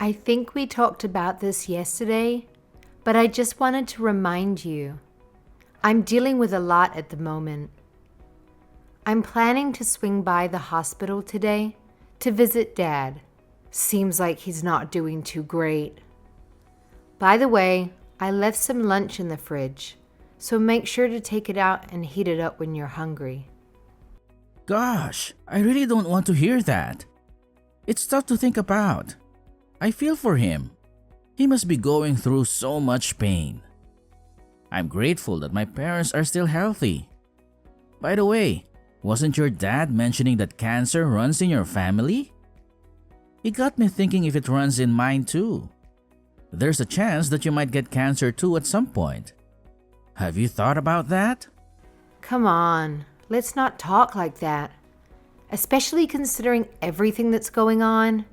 I think we talked about this yesterday, but I just wanted to remind you. I'm dealing with a lot at the moment. I'm planning to swing by the hospital today to visit Dad. Seems like he's not doing too great. By the way, I left some lunch in the fridge, so make sure to take it out and heat it up when you're hungry. Gosh, I really don't want to hear that. It's tough to think about. I feel for him. He must be going through so much pain. I'm grateful that my parents are still healthy. By the way, wasn't your dad mentioning that cancer runs in your family? It got me thinking if it runs in mine too. There's a chance that you might get cancer too at some point. Have you thought about that? Come on, let's not talk like that. Especially considering everything that's going on.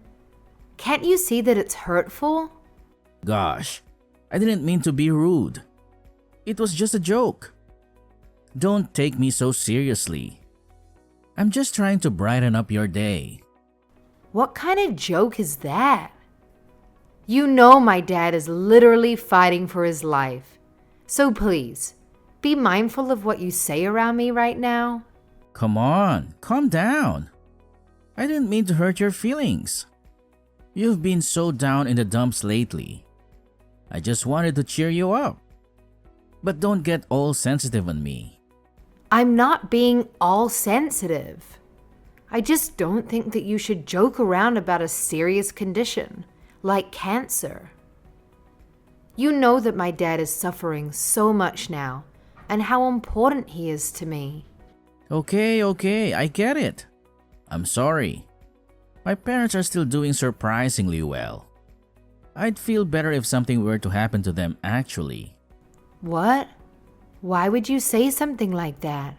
Can't you see that it's hurtful? Gosh, I didn't mean to be rude. It was just a joke. Don't take me so seriously. I'm just trying to brighten up your day. What kind of joke is that? You know my dad is literally fighting for his life. So please, be mindful of what you say around me right now. Come on, calm down. I didn't mean to hurt your feelings. You've been so down in the dumps lately. I just wanted to cheer you up. But don't get all sensitive on me. I'm not being all sensitive. I just don't think that you should joke around about a serious condition, like cancer. You know that my dad is suffering so much now, and how important he is to me. Okay, I get it. I'm sorry. My parents are still doing surprisingly well. I'd feel better if something were to happen to them actually. What? Why would you say something like that?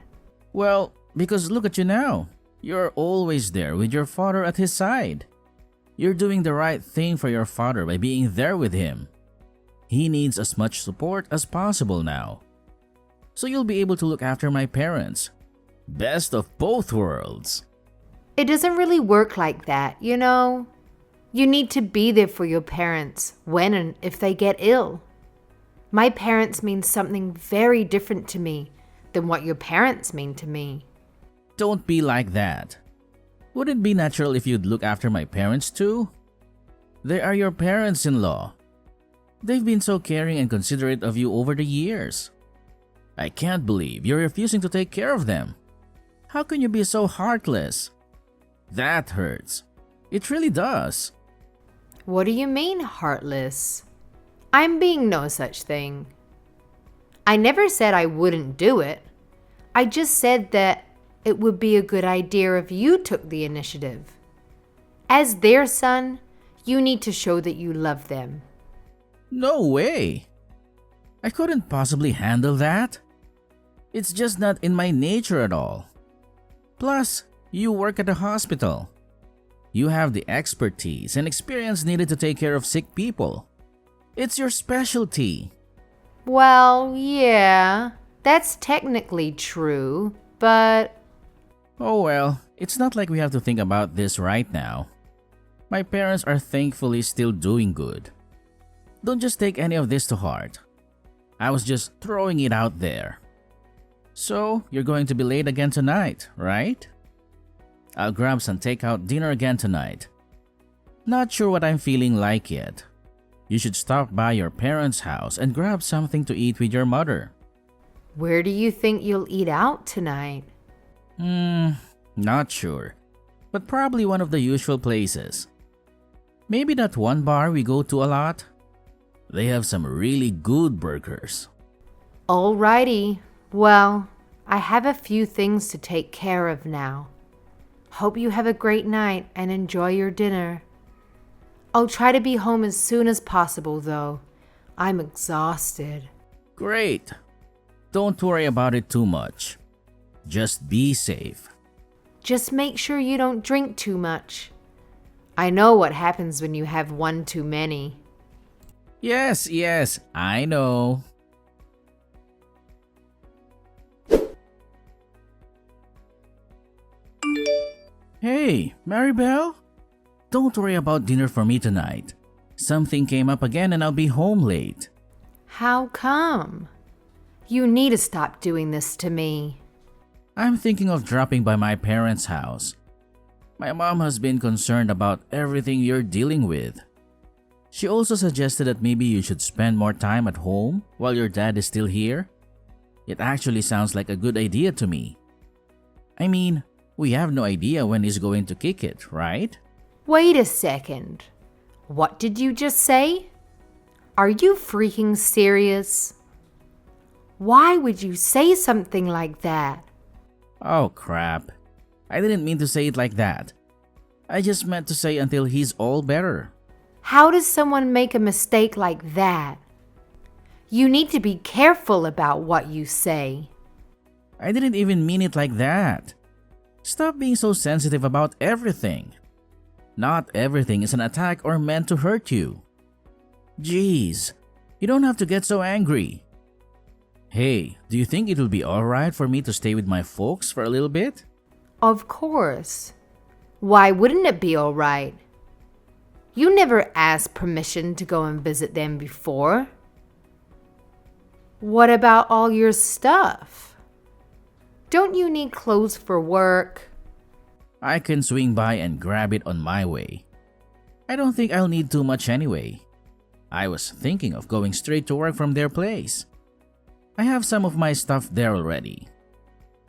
Well, because look at you now. You're always there with your father at his side. You're doing the right thing for your father by being there with him. He needs as much support as possible now. So you'll be able to look after my parents. Best of both worlds. It doesn't really work like that, you know? You need to be there for your parents when and if they get ill. My parents mean something very different to me than what your parents mean to me. Don't be like that. Would it be natural if you'd look after my parents too? They are your parents-in-law. They've been so caring and considerate of you over the years. I can't believe you're refusing to take care of them. How can you be so heartless? That hurts. It really does. What do you mean, heartless? I'm being no such thing. I never said I wouldn't do it. I just said that it would be a good idea if you took the initiative. As their son, you need to show that you love them. No way. I couldn't possibly handle that. It's just not in my nature at all. Plus, you work at a hospital. You have the expertise and experience needed to take care of sick people. It's your specialty. Well, yeah, that's technically true, but... Oh well, it's not like we have to think about this right now. My parents are thankfully still doing good. Don't just take any of this to heart. I was just throwing it out there. So, you're going to be late again tonight, right? I'll grab some takeout dinner again tonight. Not sure what I'm feeling like yet. You should stop by your parents' house and grab something to eat with your mother. Where do you think you'll eat out tonight? Not sure. But probably one of the usual places. Maybe that one bar we go to a lot. They have some really good burgers. Alrighty. Well, I have a few things to take care of now. Hope you have a great night and enjoy your dinner. I'll try to be home as soon as possible, though. I'm exhausted. Great. Don't worry about it too much. Just be safe. Just make sure you don't drink too much. I know what happens when you have one too many. Yes, I know. Hey, Maribel? Don't worry about dinner for me tonight. Something came up again and I'll be home late. How come? You need to stop doing this to me. I'm thinking of dropping by my parents' house. My mom has been concerned about everything you're dealing with. She also suggested that maybe you should spend more time at home while your dad is still here. It actually sounds like a good idea to me. I mean, we have no idea when he's going to kick it, right? Wait a second. What did you just say? Are you freaking serious? Why would you say something like that? Oh crap. I didn't mean to say it like that. I just meant to say until he's all better. How does someone make a mistake like that? You need to be careful about what you say. I didn't even mean it like that. Stop being so sensitive about everything. Not everything is an attack or meant to hurt you. Jeez, you don't have to get so angry. Hey, do you think it will be alright for me to stay with my folks for a little bit? Of course. Why wouldn't it be all right? You never asked permission to go and visit them before. What about all your stuff? Don't you need clothes for work? I can swing by and grab it on my way. I don't think I'll need too much anyway. I was thinking of going straight to work from their place. I have some of my stuff there already.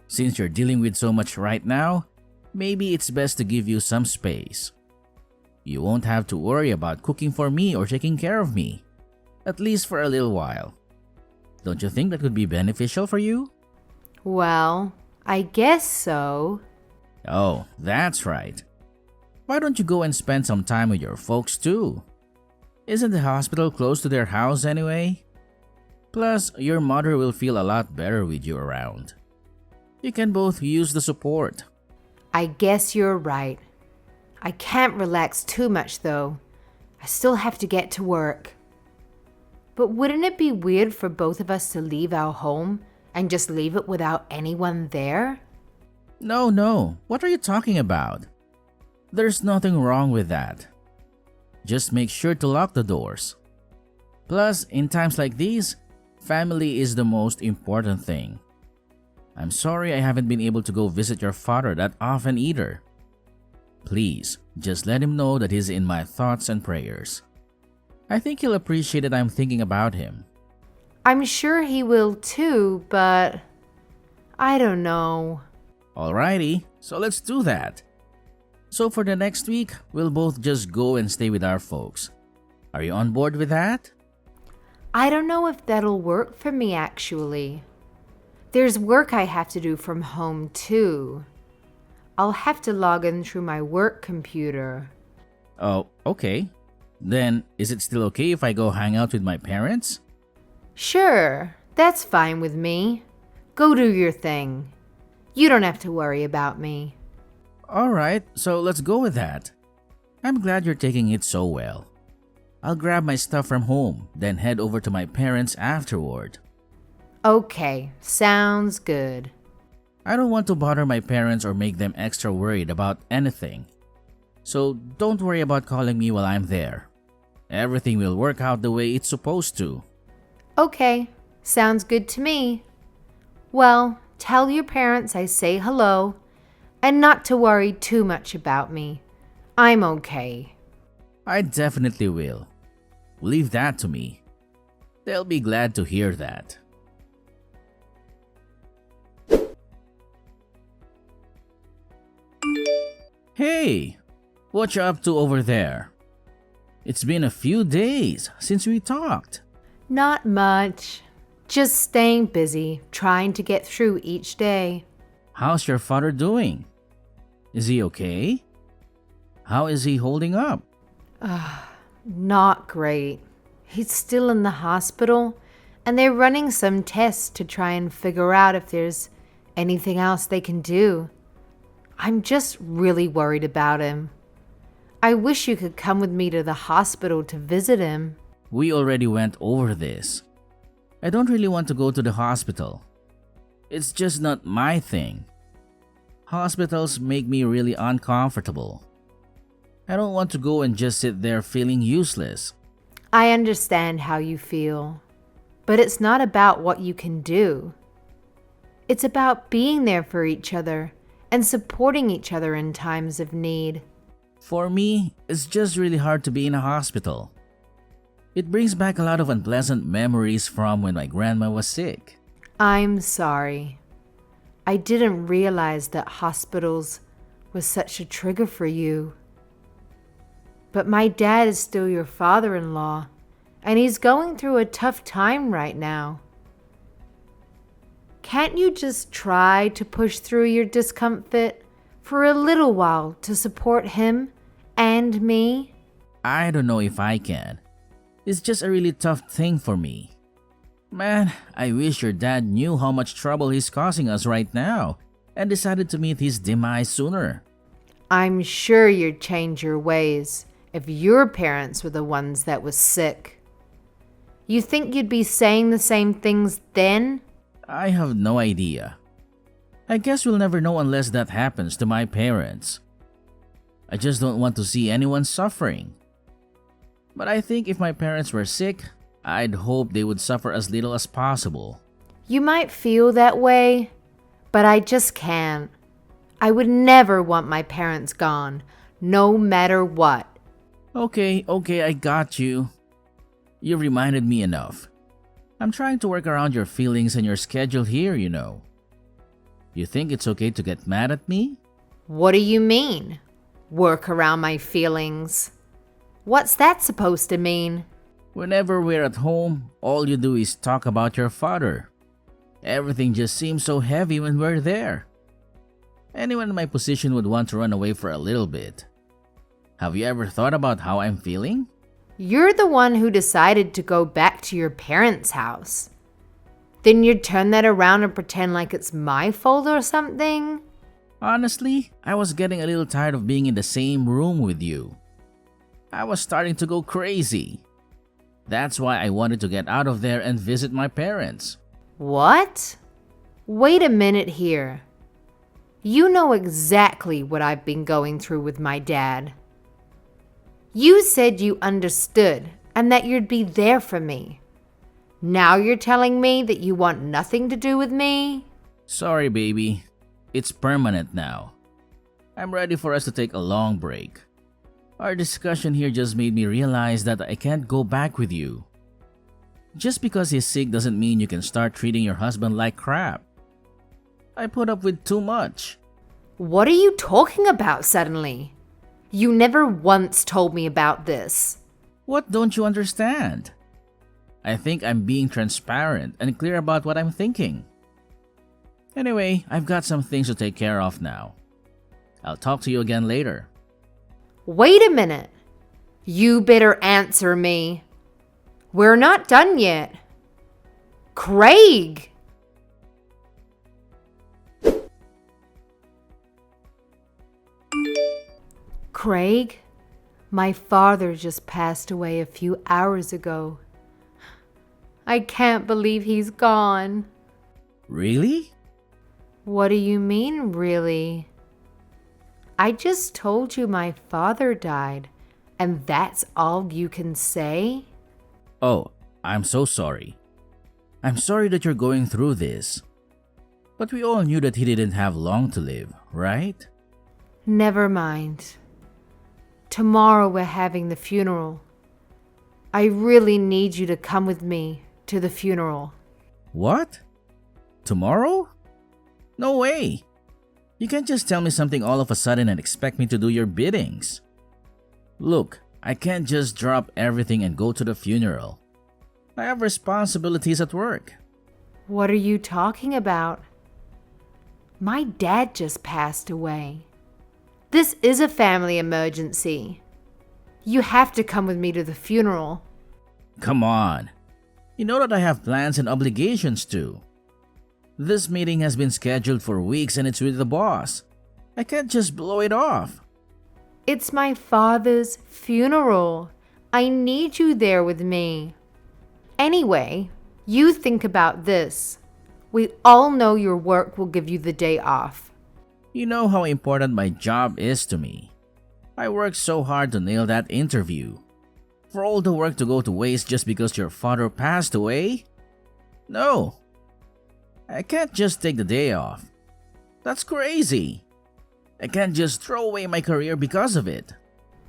Since you're dealing with so much right now, maybe it's best to give you some space. You won't have to worry about cooking for me or taking care of me, at least for a little while. Don't you think that could be beneficial for you? Well, I guess so. Oh, that's right. Why don't you go and spend some time with your folks too? Isn't the hospital close to their house anyway? Plus, your mother will feel a lot better with you around. You can both use the support. I guess you're right. I can't relax too much though. I still have to get to work. But wouldn't it be weird for both of us to leave our home and just leave it without anyone there? No. What are you talking about? There's nothing wrong with that. Just make sure to lock the doors. Plus, in times like these, family is the most important thing. I'm sorry I haven't been able to go visit your father that often either. Please, just let him know that he's in my thoughts and prayers. I think he'll appreciate that I'm thinking about him. I'm sure he will too, but I don't know. Alrighty, so let's do that. So for the next week, we'll both just go and stay with our folks. Are you on board with that? I don't know if that'll work for me actually. There's work I have to do from home too. I'll have to log in through my work computer. Oh, okay. Then, is it still okay if I go hang out with my parents? Sure, that's fine with me. Go do your thing. You don't have to worry about me. Alright, so let's go with that. I'm glad you're taking it so well. I'll grab my stuff from home, then head over to my parents afterward. Okay, sounds good. I don't want to bother my parents or make them extra worried about anything. So don't worry about calling me while I'm there. Everything will work out the way it's supposed to. Okay, sounds good to me. Well, tell your parents I say hello and not to worry too much about me. I'm okay. I definitely will. Leave that to me. They'll be glad to hear that. Hey, what you up to over there? It's been a few days since we talked. Not much. Just staying busy, trying to get through each day. How's your father doing? Is he okay? How is he holding up? Not great. He's still in the hospital, and they're running some tests to try and figure out if there's anything else they can do. I'm just really worried about him. I wish you could come with me to the hospital to visit him. We already went over this. I don't really want to go to the hospital. It's just not my thing. Hospitals make me really uncomfortable. I don't want to go and just sit there feeling useless. I understand how you feel, but it's not about what you can do. It's about being there for each other and supporting each other in times of need. For me, it's just really hard to be in a hospital. It brings back a lot of unpleasant memories from when my grandma was sick. I'm sorry. I didn't realize that hospitals was such a trigger for you. But my dad is still your father-in-law, and he's going through a tough time right now. Can't you just try to push through your discomfort for a little while to support him and me? I don't know if I can. It's just a really tough thing for me. Man, I wish your dad knew how much trouble he's causing us right now and decided to meet his demise sooner. I'm sure you'd change your ways if your parents were the ones that was sick. You think you'd be saying the same things then? I have no idea. I guess we'll never know unless that happens to my parents. I just don't want to see anyone suffering. But I think if my parents were sick, I'd hope they would suffer as little as possible. You might feel that way, but I just can't. I would never want my parents gone, no matter what. Okay, I got you. You've reminded me enough. I'm trying to work around your feelings and your schedule here, you know. You think it's okay to get mad at me? What do you mean? Work around my feelings? What's that supposed to mean? Whenever we're at home, all you do is talk about your father. Everything just seems so heavy when we're there. Anyone in my position would want to run away for a little bit. Have you ever thought about how I'm feeling? You're the one who decided to go back to your parents' house. Then you'd turn that around and pretend like it's my fault or something? Honestly, I was getting a little tired of being in the same room with you. I was starting to go crazy. That's why I wanted to get out of there and visit my parents. What? Wait a minute here. You know exactly what I've been going through with my dad. You said you understood and that you'd be there for me. Now you're telling me that you want nothing to do with me? Sorry, baby. It's permanent now. I'm ready for us to take a long break. Our discussion here just made me realize that I can't go back with you. Just because he's sick doesn't mean you can start treating your husband like crap. I put up with too much. What are you talking about suddenly? You never once told me about this. What don't you understand? I think I'm being transparent and clear about what I'm thinking. Anyway, I've got some things to take care of now. I'll talk to you again later. Wait a minute. You better answer me. We're not done yet. Craig! Craig, my father just passed away a few hours ago. I can't believe he's gone. Really? What do you mean, really? I just told you my father died, and that's all you can say? Oh, I'm so sorry. I'm sorry that you're going through this. But we all knew that he didn't have long to live, right? Never mind. Tomorrow we're having the funeral. I really need you to come with me to the funeral. What? Tomorrow? No way. You can't just tell me something all of a sudden and expect me to do your biddings. Look, I can't just drop everything and go to the funeral. I have responsibilities at work. What are you talking about? My dad just passed away. This is a family emergency. You have to come with me to the funeral. Come on. You know that I have plans and obligations too. This meeting has been scheduled for weeks and it's with the boss. I can't just blow it off. It's my father's funeral. I need you there with me. Anyway, you think about this. We all know your work will give you the day off. You know how important my job is to me. I worked so hard to nail that interview. For all the work to go to waste just because your father passed away? No. I can't just take the day off. That's crazy. I can't just throw away my career because of it.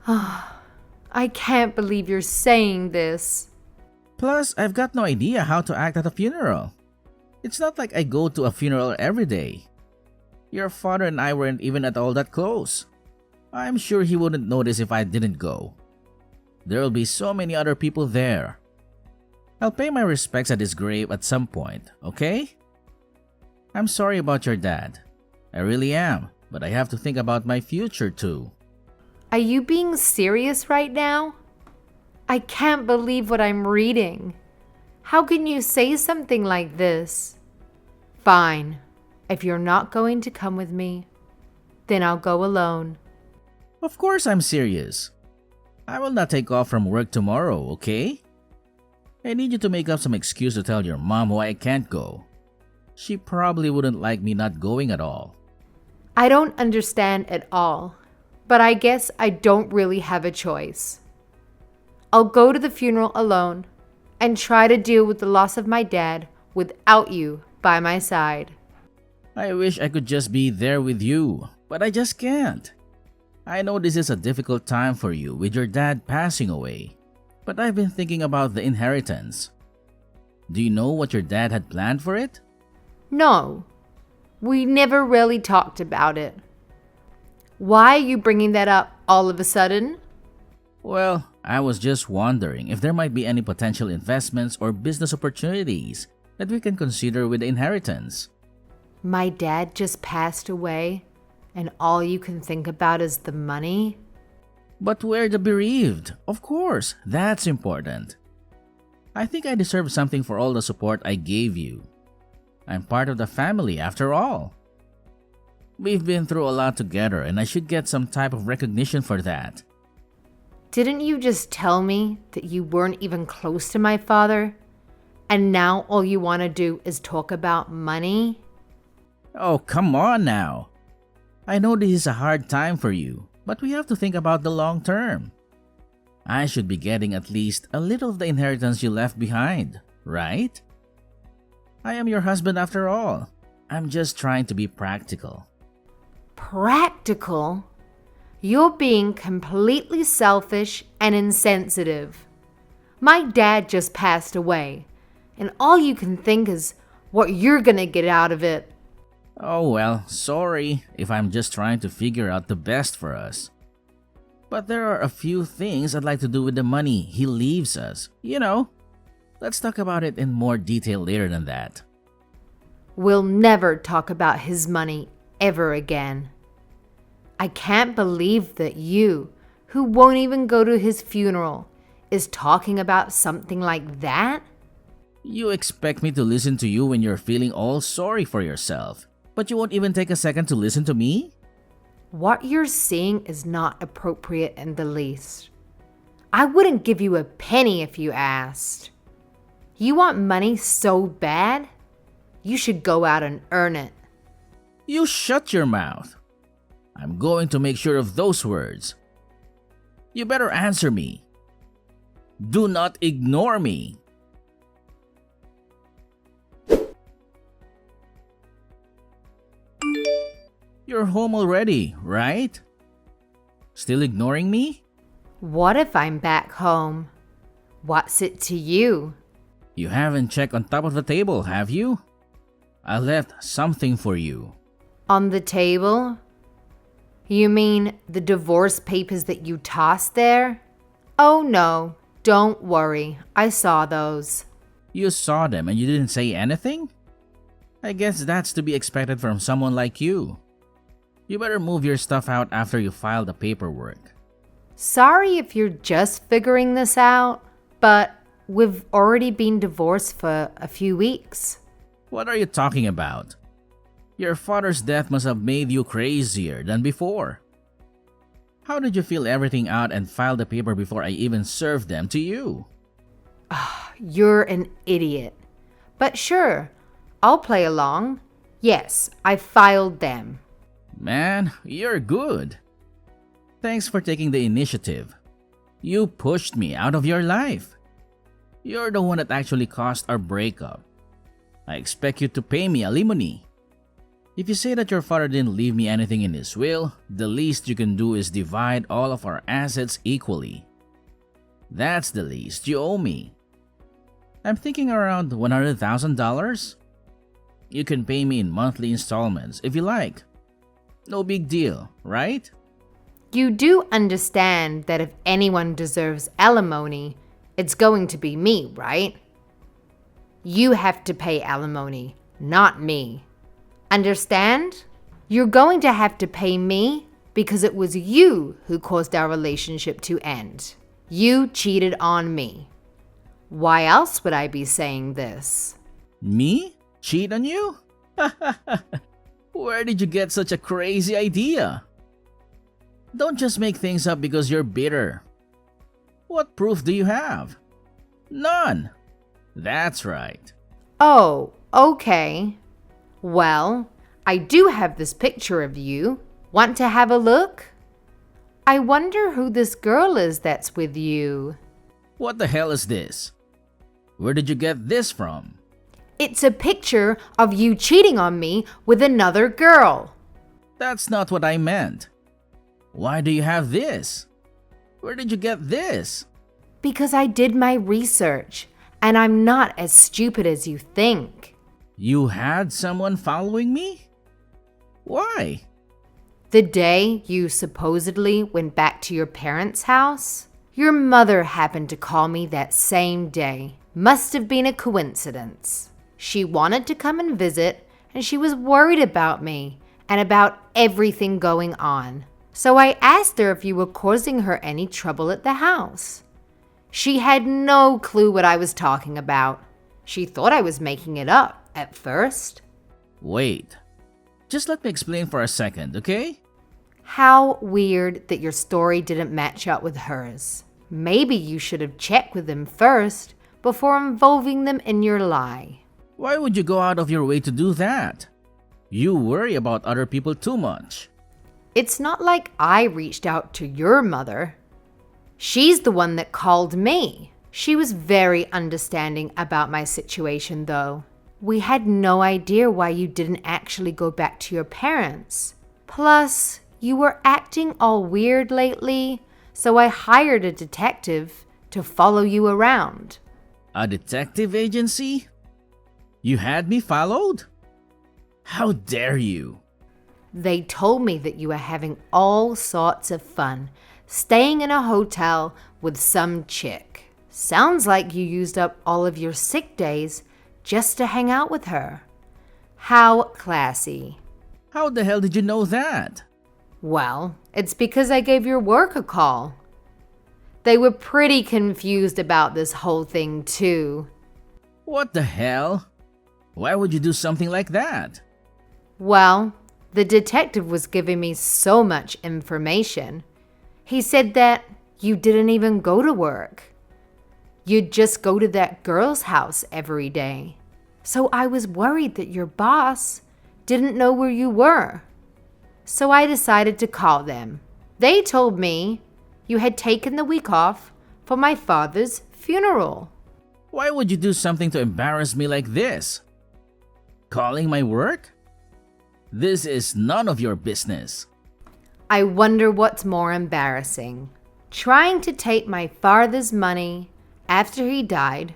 I can't believe you're saying this. Plus, I've got no idea how to act at a funeral. It's not like I go to a funeral every day. Your father and I weren't even at all that close. I'm sure he wouldn't notice if I didn't go. There'll be so many other people there. I'll pay my respects at his grave at some point, okay? I'm sorry about your dad. I really am, but I have to think about my future too. Are you being serious right now? I can't believe what I'm reading. How can you say something like this? Fine. If you're not going to come with me, then I'll go alone. Of course I'm serious. I will not take off from work tomorrow, okay? I need you to make up some excuse to tell your mom why I can't go. She probably wouldn't like me not going at all. I don't understand at all, but I guess I don't really have a choice. I'll go to the funeral alone and try to deal with the loss of my dad without you by my side. I wish I could just be there with you, but I just can't. I know this is a difficult time for you with your dad passing away, but I've been thinking about the inheritance. Do you know what your dad had planned for it? No, we never really talked about it. Why are you bringing that up all of a sudden? Well, I was just wondering if there might be any potential investments or business opportunities that we can consider with the inheritance. My dad just passed away, and all you can think about is the money? But we're the bereaved. Of course, that's important. I think I deserve something for all the support I gave you. I'm part of the family after all. We've been through a lot together and I should get some type of recognition for that. Didn't you just tell me that you weren't even close to my father? And now all you want to do is talk about money? Oh, come on now. I know this is a hard time for you, but we have to think about the long term. I should be getting at least a little of the inheritance you left behind, right? I am your husband after all. I'm just trying to be practical. Practical? You're being completely selfish and insensitive. My dad just passed away, and all you can think is what you're gonna get out of it. Oh well, sorry if I'm just trying to figure out the best for us. But there are a few things I'd like to do with the money he leaves us. Let's talk about it in more detail later than that. We'll never talk about his money ever again. I can't believe that you, who won't even go to his funeral, is talking about something like that? You expect me to listen to you when you're feeling all sorry for yourself, but you won't even take a second to listen to me? What you're saying is not appropriate in the least. I wouldn't give you a penny if you asked. You want money so bad? You should go out and earn it. You shut your mouth. I'm going to make sure of those words. You better answer me. Do not ignore me. You're home already, right? Still ignoring me? What if I'm back home? What's it to you? You haven't checked on top of the table, have you? I left something for you. On the table? You mean the divorce papers that you tossed there? Oh no, don't worry. I saw those. You saw them and you didn't say anything? I guess that's to be expected from someone like you. You better move your stuff out after you file the paperwork. Sorry if you're just figuring this out, but we've already been divorced for a few weeks. What are you talking about? Your father's death must have made you crazier than before. How did you fill everything out and file the paper before I even served them to you? You're an idiot. But sure, I'll play along. Yes, I filed them. Man, you're good. Thanks for taking the initiative. You pushed me out of your life. You're the one that actually caused our breakup. I expect you to pay me alimony. If you say that your father didn't leave me anything in his will, the least you can do is divide all of our assets equally. That's the least you owe me. I'm thinking around $100,000. You can pay me in monthly installments if you like. No big deal, right? You do understand that if anyone deserves alimony, it's going to be me, right? You have to pay alimony, not me. Understand? You're going to have to pay me because it was you who caused our relationship to end. You cheated on me. Why else would I be saying this? Me? Cheat on you? Where did you get such a crazy idea? Don't just make things up because you're bitter. What proof do you have? None. That's right. Oh, okay. Well, I do have this picture of you. Want to have a look? I wonder who this girl is that's with you. What the hell is this? Where did you get this from? It's a picture of you cheating on me with another girl. That's not what I meant. Why do you have this? Where did you get this? Because I did my research, and I'm not as stupid as you think. You had someone following me? Why? The day you supposedly went back to your parents' house, your mother happened to call me that same day. Must have been a coincidence. She wanted to come and visit, and she was worried about me and about everything going on. So I asked her if you were causing her any trouble at the house. She had no clue what I was talking about. She thought I was making it up at first. Wait. Just let me explain for a second, okay? How weird that your story didn't match up with hers. Maybe you should have checked with them first before involving them in your lie. Why would you go out of your way to do that? You worry about other people too much. It's not like I reached out to your mother. She's the one that called me. She was very understanding about my situation, though. We had no idea why you didn't actually go back to your parents. Plus, you were acting all weird lately, so I hired a detective to follow you around. A detective agency? You had me followed? How dare you? They told me that you were having all sorts of fun, staying in a hotel with some chick. Sounds like you used up all of your sick days just to hang out with her. How classy. How the hell did you know that? Well, it's because I gave your work a call. They were pretty confused about this whole thing, too. What the hell? Why would you do something like that? Well, the detective was giving me so much information. He said that you didn't even go to work. You'd just go to that girl's house every day. So I was worried that your boss didn't know where you were. So I decided to call them. They told me you had taken the week off for my father's funeral. Why would you do something to embarrass me like this? Calling my work? This is none of your business. I wonder what's more embarrassing. Trying to take my father's money after he died,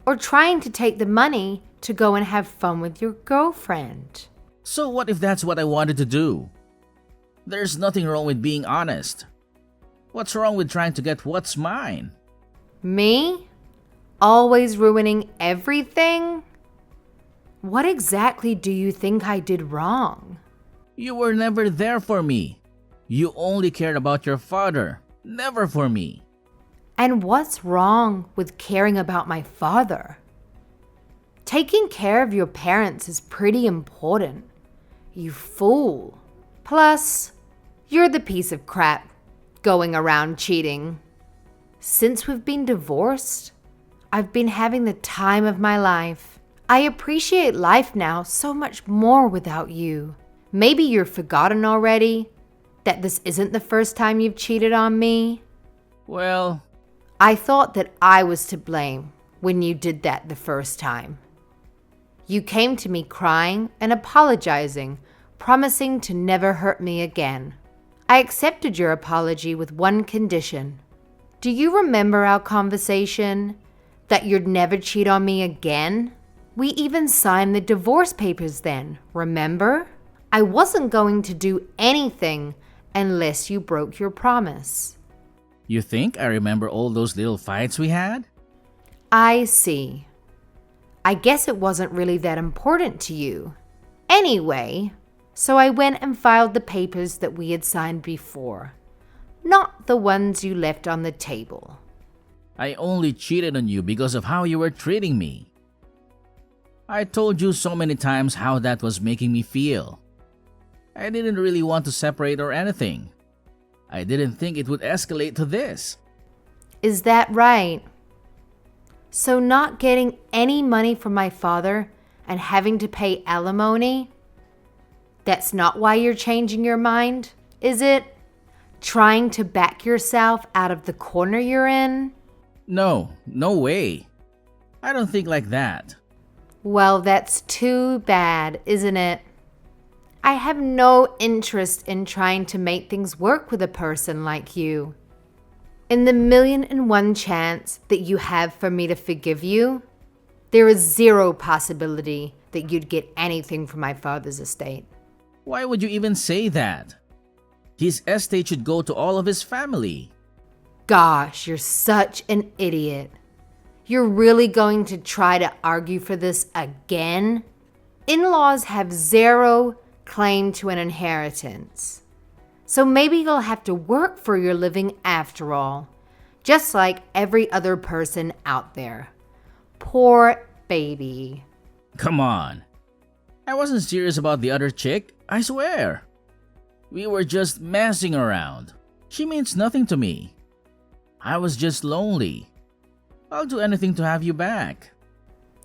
or trying to take the money to go and have fun with your girlfriend. So what if that's what I wanted to do? There's nothing wrong with being honest. What's wrong with trying to get what's mine? Me? Always ruining everything? What exactly do you think I did wrong? You were never there for me. You only cared about your father, never for me. And what's wrong with caring about my father? Taking care of your parents is pretty important. You fool. Plus, you're the piece of crap going around cheating. Since we've been divorced, I've been having the time of my life. I appreciate life now so much more without you. Maybe you're forgotten already, that this isn't the first time you've cheated on me? Well, I thought that I was to blame when you did that the first time. You came to me crying and apologizing, promising to never hurt me again. I accepted your apology with one condition. Do you remember our conversation? That you'd never cheat on me again? We even signed the divorce papers then, remember? I wasn't going to do anything unless you broke your promise. you think I remember all those little fights we had? I see. I guess it wasn't really that important to you. Anyway, so I went and filed the papers that we had signed before, not the ones you left on the table. I only cheated on you because of how you were treating me. I told you so many times how that was making me feel. I didn't really want to separate or anything. I didn't think it would escalate to this. Is that right? So not getting any money from my father and having to pay alimony? That's not why you're changing your mind, is it? Trying to back yourself out of the corner you're in? No, no way. I don't think like that. Well, that's too bad, isn't it? I have no interest in trying to make things work with a person like you. In the 1,000,001 chance that you have for me to forgive you, there is zero possibility that you'd get anything from my father's estate. Why would you even say that? His estate should go to all of his family. Gosh, you're such an idiot. You're really going to try to argue for this again? In-laws have zero claim to an inheritance. So maybe you'll have to work for your living after all, just like every other person out there. Poor baby. Come on. I wasn't serious about the other chick, I swear. We were just messing around. She means nothing to me. I was just lonely. I'll do anything to have you back.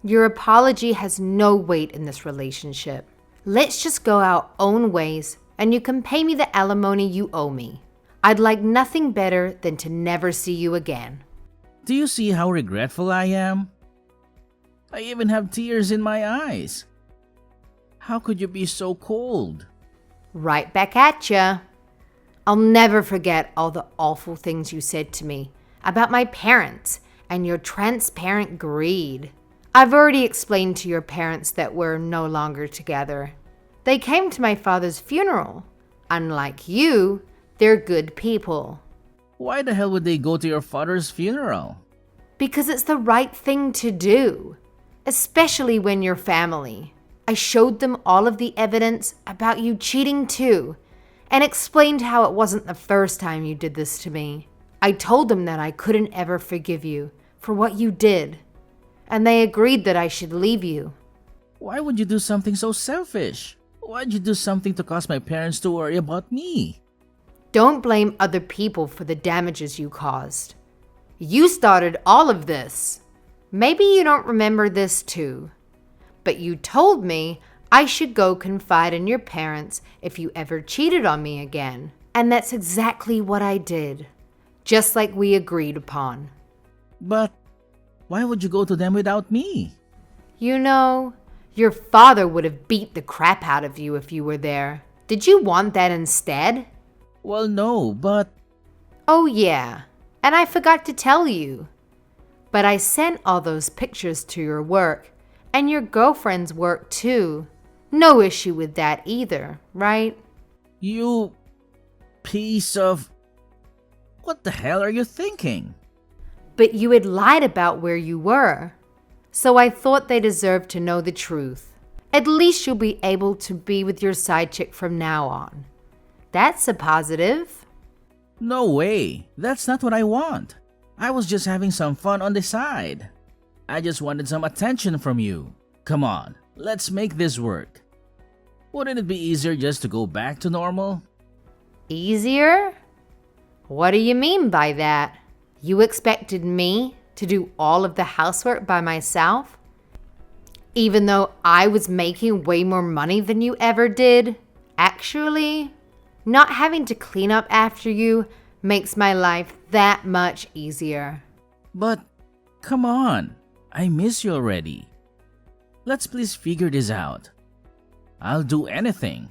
Your apology has no weight in this relationship. Let's just go our own ways and you can pay me the alimony you owe me. I'd like nothing better than to never see you again. Do you see how regretful I am? I even have tears in my eyes. How could you be so cold? Right back at ya. I'll never forget all the awful things you said to me about my parents and your transparent greed. I've already explained to your parents that we're no longer together. They came to my father's funeral. Unlike you, they're good people. Why the hell would they go to your father's funeral? Because it's the right thing to do, especially when you're family. I showed them all of the evidence about you cheating too, and explained how it wasn't the first time you did this to me. I told them that I couldn't ever forgive you for what you did, and they agreed that I should leave you. Why would you do something so selfish? Why'd you do something to cause my parents to worry about me? Don't blame other people for the damages you caused. You started all of this. Maybe you don't remember this too, but you told me I should go confide in your parents if you ever cheated on me again. And that's exactly what I did, just like we agreed upon. But why would you go to them without me? You know, your father would have beat the crap out of you if you were there. Did you want that instead? Well, no, but... Oh yeah, and I forgot to tell you. But I sent all those pictures to your work, and your girlfriend's work too. No issue with that either, right? You... piece of... What the hell are you thinking? But you had lied about where you were. So I thought they deserved to know the truth. At least you'll be able to be with your side chick from now on. That's a positive. No way. That's not what I want. I was just having some fun on the side. I just wanted some attention from you. Come on, let's make this work. Wouldn't it be easier just to go back to normal? Easier? What do you mean by that? You expected me to do all of the housework by myself? Even though I was making way more money than you ever did? Actually, Not having to clean up after you makes my life that much easier. But come on, I miss you already. Let's please figure this out. I'll do anything.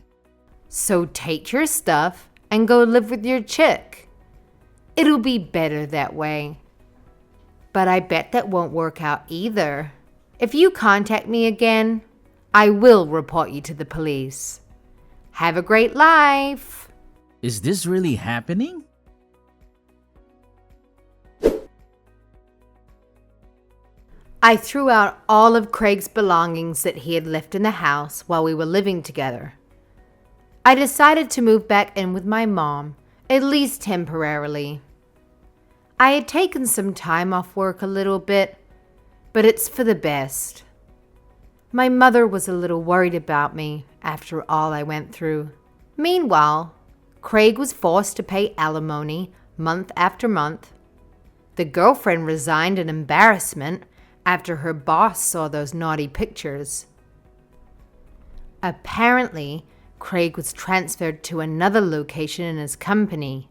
So take your stuff and go live with your chick. It'll be better that way. But I bet that won't work out either. If you contact me again, I will report you to the police. Have a great life. Is this really happening? I threw out all of Craig's belongings that he had left in the house while we were living together. I decided to move back in with my mom, at least temporarily. I had taken some time off work a little bit, but it's for the best. My mother was a little worried about me after all I went through. Meanwhile, Craig was forced to pay alimony month after month. The girlfriend resigned in embarrassment after her boss saw those naughty pictures. Apparently, Craig was transferred to another location in his company.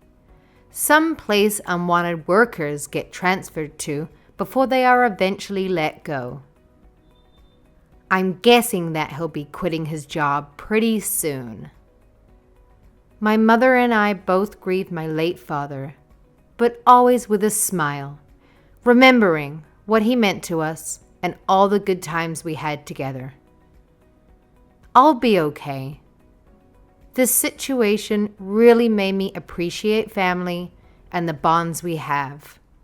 Some place unwanted workers get transferred to before they are eventually let go. I'm guessing that he'll be quitting his job pretty soon. My mother and I both grieved my late father, but always with a smile, remembering what he meant to us and all the good times we had together. I'll be okay. This situation really made me appreciate family and the bonds we have.